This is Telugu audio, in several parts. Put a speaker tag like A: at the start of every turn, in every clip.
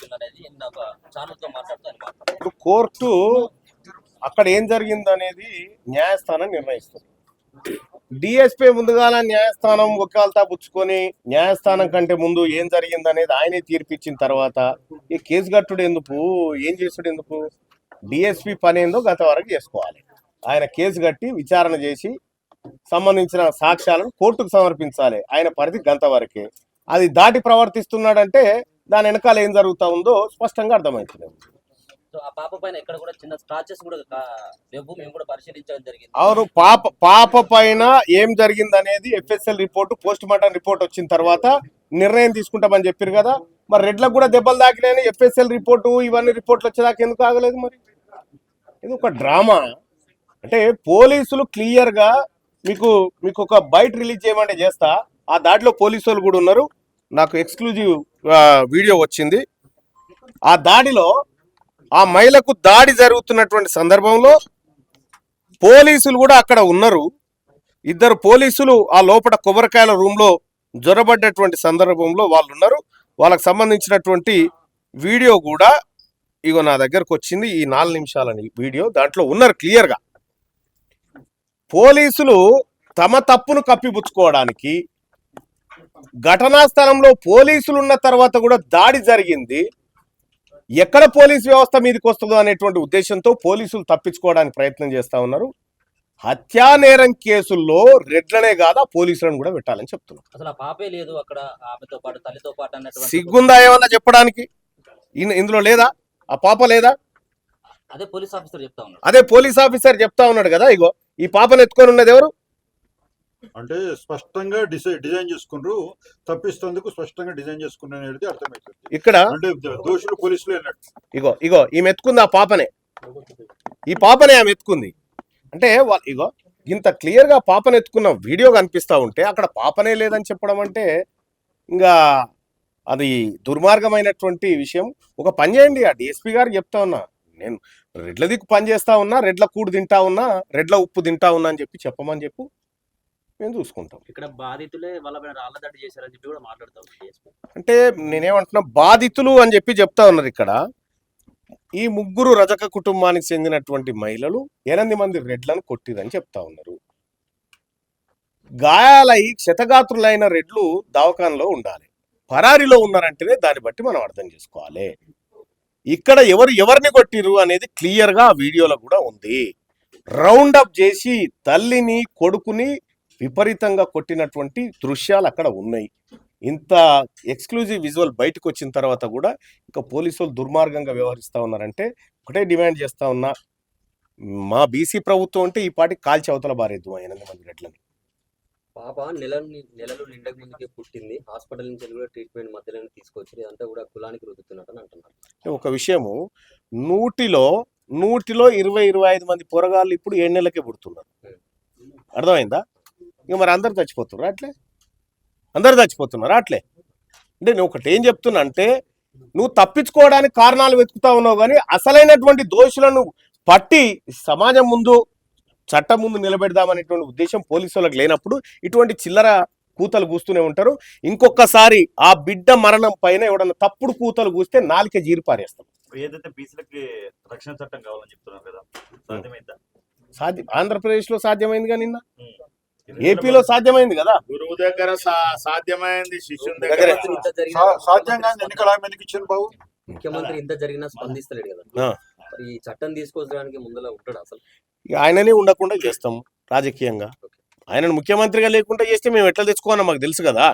A: చేస్తున్నారు అనేది ఒక ఛానల్తో మాట్లాడుతూ అని మాట్లాడుతున్నారు.
B: ఇప్పుడు కోర్టు అక్కడ ఏం జరిగిందనేది న్యాయస్థానం నిర్ణయిస్తుంది. డిఎస్పీ ముందుగాల న్యాయస్థానం వకాల్తా పుచ్చుకొని న్యాయస్థానం కంటే ముందు ఏం జరిగిందనేది ఆయనే తీర్పిచ్చిన తర్వాత ఈ కేసు కట్టుడు ఎందుకు, ఏం చేసుడు ఎందుకు? డిఎస్పీ పని ఏందో గత వరకు చేసుకోవాలి. ఆయన కేసు కట్టి విచారణ చేసి సంబంధించిన సాక్ష్యాలను కోర్టుకు సమర్పించాలి. ఆయన పరిధి గంట వరకే. అది దాటి ప్రవర్తిస్తున్నాడంటే దాని వెనకాల ఏం జరుగుతా ఉందో స్పష్టంగా అర్థమవుతుంది.
A: ఆ పాప పైన ఎక్కడ కూడా చిన్న స్క్రాచెస్ కూడా లేవు, మేము కూడా పరిశీలించడం జరిగింది.
B: అవును, పాప పైన ఏం జరిగింది అనేది FSL report, post mortem report వచ్చిన తర్వాత నిర్ణయం తీసుకుంటామని చెప్పారు కదా. మరి రెడ్లకు కూడా దెబ్బలు తాకినాయని ఎఫ్ఎస్ఎల్ రిపోర్టు ఇవన్నీ రిపోర్ట్లు వచ్చేదాకా ఎందుకు ఆగలేదు? మరి ఇది ఒక డ్రామా. అంటే పోలీసులు క్లియర్ గా మీకు ఒక బైట్ రిలీజ్ చేయమంటే చేస్తా. ఆ దాడిలో పోలీసు వాళ్ళు కూడా ఉన్నారు. నాకు ఎక్స్క్లూజివ్ వీడియో వచ్చింది. ఆ దాడిలో ఆ మహిళకు దాడి జరుగుతున్నటువంటి సందర్భంలో పోలీసులు కూడా అక్కడ ఉన్నారు. ఇద్దరు పోలీసులు ఆ లోపల కొబ్బరికాయల రూమ్ లో జ్వరబడ్డటువంటి సందర్భంలో వాళ్ళు ఉన్నారు. వాళ్ళకి సంబంధించినటువంటి వీడియో కూడా ఇగో నా దగ్గరకు వచ్చింది. ఈ 4 నిమిషాలని వీడియో దాంట్లో ఉన్నారు క్లియర్ గా. పోలీసులు తమ తప్పును కప్పిపుచ్చుకోవడానికి ఘటనా స్థలంలో పోలీసులు ఉన్న తర్వాత కూడా దాడి జరిగింది. ఎక్కడ పోలీసు వ్యవస్థ మీదకి వస్తుందో అనేటువంటి ఉద్దేశంతో పోలీసులు తప్పించుకోవడానికి ప్రయత్నం చేస్తా ఉన్నారు. హత్యా నేరం కేసుల్లో రెడ్లనే కాదా పోలీసులను కూడా పెట్టాలని చెప్తున్నారు.
A: అసలు ఆ పాపే లేదు అక్కడ, ఆమెతో పాటు తల్లితో పాటు అన్నటువంటి
B: సిగ్గుందా ఏమన్నా చెప్పడానికి? ఇందులో లేదా? ఆ పాప లేదా?
A: అదే పోలీస్ ఆఫీసర్ చెప్తా ఉన్నాడు.
B: అదే పోలీస్ ఆఫీసర్ చెప్తా ఉన్నాడు కదా. ఇగో ఈ పాపను ఎత్తుకొని ఉన్నది ఎవరు
C: అంటే స్పష్టంగా డిజైన్ చేసుకున్నారు, తప్పిస్తేందుకు స్పష్టంగా డిజైన్ చేసుకున్నారు అనేది అర్థమవుతుంది.
B: ఇక్కడ
C: అంటే దోషులు పోలీసులు అన్నట్టు.
B: ఇగో ఈమె ఎత్తుకుంది. ఆ పాపనే, ఈ పాపనే ఆమె ఎత్తుకుంది. అంటే ఇగో ఇంత క్లియర్ గా పాపను ఎత్తుకున్న వీడియో కనిపిస్తా ఉంటే అక్కడ పాపనే లేదని చెప్పడం అంటే ఇంకా అది దుర్మార్గమైనటువంటి విషయం. ఒక పని చేయండి, ఆ డిఎస్పీ గారు చెప్తా ఉన్నా, నేను రెడ్ల దిక్కు పని చేస్తా ఉన్నా, రెడ్ల కూడు తింటా ఉన్నా, రెడ్ల ఉప్పు తింటా ఉన్నా అని చెప్పమని చెప్పు, మేము చూసుకుంటాం.
A: ఇక్కడ బాధితులే వాళ్ళ పైన రాళ్ల దాడి చేశారని చెప్పి కూడా మాట్లాడతాం.
B: అంటే నేనేమంటున్నా, బాధితులు అని చెప్పి చెప్తా ఉన్నారు. ఇక్కడ ఈ 3 రజక కుటుంబానికి చెందినటువంటి మహిళలు 8 మంది రెడ్లను కొట్టిరని చెప్తా ఉన్నారు. గాయాలై క్షతగాత్రులైన రెడ్లు దవాఖానలో ఉండాలి, పరారీలో ఉన్నారంటేనే దాన్ని బట్టి మనం అర్థం చేసుకోవాలి. ఇక్కడ ఎవరిని కొట్టిరు అనేది క్లియర్ గా ఆ వీడియోలో కూడా ఉంది. రౌండ్ అప్ చేసి తల్లిని కొడుకుని విపరీతంగా కొట్టినటువంటి దృశ్యాలు అక్కడ ఉన్నాయి. ఇంత ఎక్స్క్లూజివ్ విజువల్ బయటకు వచ్చిన తర్వాత కూడా ఇంకా పోలీసులు దుర్మార్గంగా వ్యవహరిస్తా ఉన్నారంటే ఒకటే డిమాండ్ చేస్తా ఉన్నా, మా బీసీ ప్రభుత్వం అంటే ఈ పాటి కాల్చి అవతల బారేద్దు 8 మంది రెడ్లని.
A: పాప నెలలు నిండక ముందుకే పుట్టింది, హాస్పిటల్ నుంచి కూడా ట్రీట్మెంట్ మధ్యలో తీసుకొచ్చి ఇదంతా కూడా కులానికి రుద్దుతున్నట్టు అంటున్నారు.
B: ఒక విషయము, 100లో 20-25 మంది పొరగాళ్ళు ఇప్పుడు 7 నెలలకే పుడుతున్నారు. అర్థమైందా? ఇక మరి అందరు చచ్చిపోతున్నారు అట్లే, అందరు చచ్చిపోతున్నారు అట్లే. అంటే నేను ఒకటి ఏం చెప్తున్నా అంటే, నువ్వు తప్పించుకోవడానికి కారణాలు వెతుకుతా ఉన్నావు, కానీ అసలైనటువంటి దోషులను పట్టి సమాజం ముందు చట్టం ముందు నిలబెడదామనేటువంటి ఉద్దేశం పోలీసు వాళ్ళకి లేనప్పుడు ఇటువంటి చిల్లర కూతలు కూస్తూనే ఉంటారు. ఇంకొకసారి ఆ బిడ్డ మరణం పైన ఎవడన్నా తప్పుడు కూతలు కూస్తే నాలిక జీరి పారేస్తాం.
D: ఏదైతే బీసీలకి రక్షణ చట్టం కావాలని చెప్తున్నారు కదా, సాధ్యమైందా?
B: ఆంధ్రప్రదేశ్ లో సాధ్యమైంది కానీ నిన్న ఏపీలో సాధ్యమైంది కదా.
C: గురువు దగ్గర సాధ్యమైంది, శిష్యుని దగ్గర సాధ్యంగా ఎన్నికల ఎందుకు ఇచ్చారు బాబు?
A: ముఖ్యమంత్రి ఇంత జరిగినా స్పందిస్తలేడు కదా. ఈ చట్టం తీసుకొచ్చడానికి ముందులో ఉంటాడు అసలు.
B: ఆయననే ఉండకుండా చేస్తాం రాజకీయంగా. ఆయనను ముఖ్యమంత్రిగా లేకుండా చేస్తే మేము ఎట్లా తెచ్చుకోవాలో మాకు తెలుసు కదా.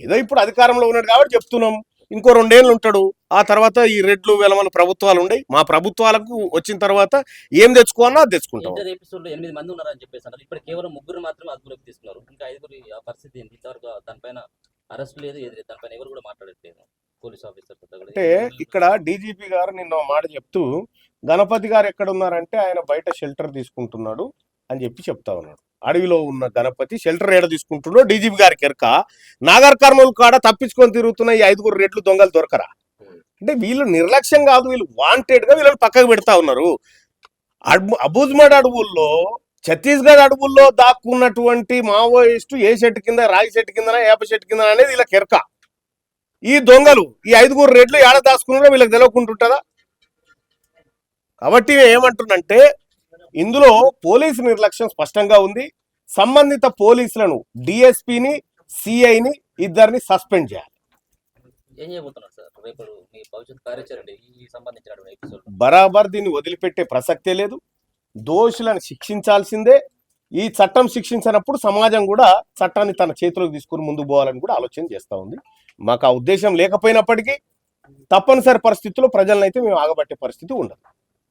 B: ఏదో ఇప్పుడు అధికారంలో ఉన్నాడు కాబట్టి చెప్తున్నాం. ఇంకో 2 ఏళ్ళు ఉంటాడు, ఆ తర్వాత ఈ రెడ్లు వెలమల ప్రభుత్వాలు ఉండయి. మా ప్రభుత్వాలకు వచ్చిన తర్వాత ఏం తెచ్చుకోవాలో అది తెచ్చుకుంటాం.
A: 8 మంది ఉన్నారని చెప్పేసి అన్నారు. ఇప్పుడు కేవలం 3 మాత్రమే అదుపులోకి తీసుకున్నారు. ఇంకా 5 ఆ పరిస్థితి ఏంటి? ఇంతవరకు దానిపైన అరెస్ట్ లేదు, దానిపైన ఎవరు కూడా మాట్లాడట్లేదు పోలీస్ ఆఫీసర్. అంటే
B: ఇక్కడ డీజీపీ గారు నిన్న మాట చెప్తూ, గణపతి గారు ఎక్కడ ఉన్నారంటే ఆయన బయట షెల్టర్ తీసుకుంటున్నాడు అని చెప్తా ఉన్నాడు. అడవిలో ఉన్న గణపతి షెల్టర్ ఏడ తీసుకుంటున్నాడు డీజీపీ గారికి ఎరక. నాగర్ కర్నూలు కాడ తప్పించుకొని తిరుగుతున్న ఈ 5 రెడ్లు దొంగలు దొరకరా? అంటే వీళ్ళు నిర్లక్ష్యం కాదు, వీళ్ళు వాంటెడ్ గా వీళ్ళని పక్కకు పెడతా ఉన్నారు. అబూజ్మడ్ అడవుల్లో, ఛత్తీస్గఢ్ అడవుల్లో దాక్కున్నటువంటి మావోయిస్టు ఏ చెట్టు కింద, రాగి చెట్టు కిందనా, ఏప చెట్టు కింద అనేది వీళ్ళకి ఎరక. ఈ దొంగలు ఈ 5 రెడ్లు ఏడ దాచుకున్నారో వీళ్ళకి తెలియకుంటుంటుందా? కాబట్టి నేను ఏమంటున్నంటే ఇందులో పోలీసు నిర్లక్ష్యం స్పష్టంగా ఉంది. సంబంధిత పోలీసులను డిఎస్పీని సిఐని ఇద్దరిని సస్పెండ్ చేయాలి.
A: ఏం చేయబోతున్నారు సార్ రేపు మీ భవిష్యత్ కార్యాచరణ ఈ సంబంధించినటువంటి ఎపిసోడ్?
B: బరాబర్ దీన్ని వదిలిపెట్టే ప్రసక్తే లేదు. దోషులను శిక్షించాల్సిందే. ఈ చట్టం శిక్షించినప్పుడు సమాజం కూడా చట్టాన్ని తన చేతిలోకి తీసుకుని ముందుకు పోవాలని కూడా ఆలోచన చేస్తూ ఉంది. మాకు ఆ ఉద్దేశం లేకపోయినప్పటికీ తప్పనిసరి పరిస్థితుల్లో ప్రజలనైతే మేము ఆగబట్టే పరిస్థితి ఉండదు.